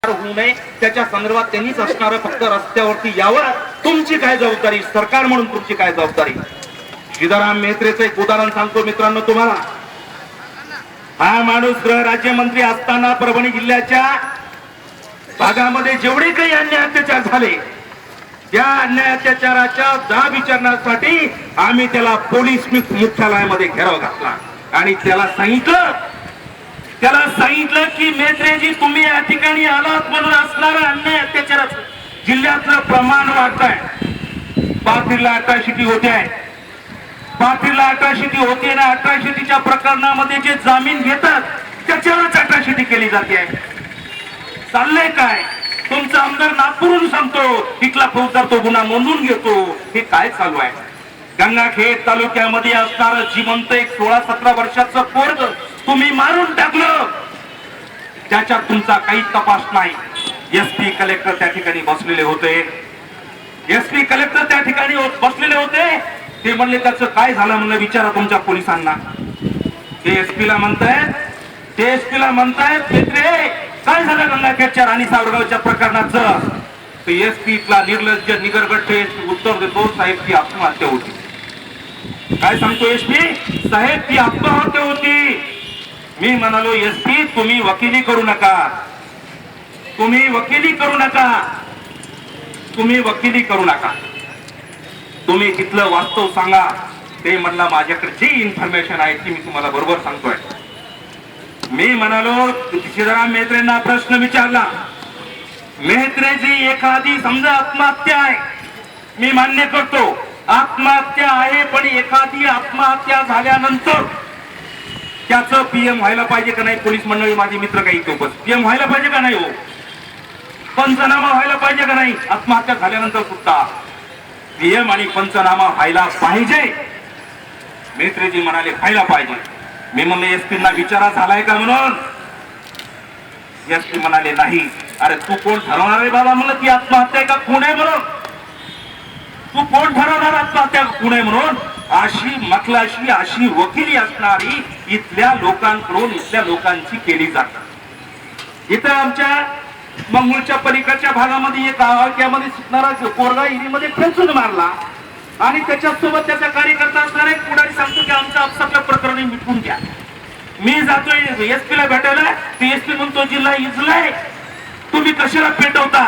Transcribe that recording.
होऊ नये त्याच्या संदर्भात त्यांनीच असणार फक्त रस्त्यावरती यावं. तुमची काय जबाबदारी, सरकार म्हणून तुमची काय जबाबदारी. सीताराम मेहत्रेचं एक उदाहरण सांगतो मित्रांनो तुम्हाला. हा माणूस गृह राज्यमंत्री असताना परभणी जिल्ह्याच्या भागामध्ये जेवढे काही अन्याय अत्याचार झाले त्या अन्याय अत्याचाराच्या जाब विचारण्यासाठी आम्ही त्याला पोलीस मुख्यालयामध्ये घेराव घातला आणि त्याला सांगितलं की मेत्रेजी तुम्ही या ठिकाणी आलात म्हणून असणारा अन्याय अत्याचाराचं जिल्ह्यातलं प्रमाण वाढत आहे. पाथरीला अट्रॉसिटी होते आहे, पाथरीला अट्रॉसिटी होते ना. अट्रॉसिटीच्या प्रकरणामध्ये जे जामीन घेतात त्याच्यावरच अट्रॉसिटी केली जाते आहे. चाललंय काय? तुमचा आमदार नागपूरहून सांगतो इथला फौजदार तो गुन्हा नोंदवून घेतो. हे काय चालू आहे? गंगाखेड तालुक्यामध्ये असणारं जिवंत एक 16-17 वर्षाचं पोरग तुम्ही मारून टाकलं, त्याच्यात तुमचा काही तपास नाही. एसपी कलेक्टर त्या ठिकाणी बसलेले होते, एसपी कलेक्टर त्या ठिकाणी बसलेले होते. ते म्हणले त्याचं काय झालं म्हणलं विचारा तुमच्या पोलिसांना. ते एसपीला म्हणतायत मेत्रे काय झालं गंगाखेडच्या राणी सावरगावच्या प्रकरणाचं. एसपीला निर्लज्ज निगरगट्ट उत्तर देतो साहेब ती आत्महत्या होती. काय सांगतो एसपी साहेब ती आत्महत्या होती. मी म्हणालो एसपी तुम्ही वकिली करू नका, तुम्ही वकिली करू नका, तुम्ही वकिली करू नका, तुम्ही तिथलं वास्तव सांगा. ते म्हणला माझ्याकडे जी इन्फॉर्मेशन आहे ती मी तुम्हाला बरोबर सांगतोय. मी म्हणालो सीताराम मेहत्रेंना प्रश्न विचारला. मेहत्रेजी एखादी समजा आत्महत्या आहे, मी मान्य करतो आत्महत्या आहे, पण एखादी आत्महत्या झाल्यानंतर त्याचं पीएम व्हायला पाहिजे का नाही? पोलीस मंडळी माझे मित्र काही पीएम व्हायला पाहिजे का नाही? हो पंचनामा व्हायला पाहिजे का नाही? आत्महत्या झाल्यानंतर सुद्धा पीएम आणि पंचनामा व्हायला पाहिजे. मेहत्रेजी म्हणाले व्हायला पाहिजे. मी म्हणले एसपींना विचारा झालाय का म्हणून. एसपी म्हणाले नाही. अरे तू कोण ठरवणार आहे बाबा म्हणलं ती आत्महत्या का खून आहे म्हणून? तू कोण ठरवणार आत्महत्या खून आहे म्हणून? अशी मखलाशी अशी वकिली असणारी इथल्या लोकांकडून इथल्या लोकांची केली जाते. इथं आमच्या मंगळच्या पलीकडच्या भागामध्ये एक गावामध्ये शिकणारा पोरगा इरीमध्ये खेचून मारला आणि त्याच्यासोबत त्याचा कार्यकर्ता असणारा एक पुढारी सांगतो की आमच्या आपसातल्या प्रकरणी मिटवून घ्या. मी जातोय एसपीला भेटायला, ते एसपी म्हणतो जिल्हा इजलाय, तुम्ही कशाला पेटवता?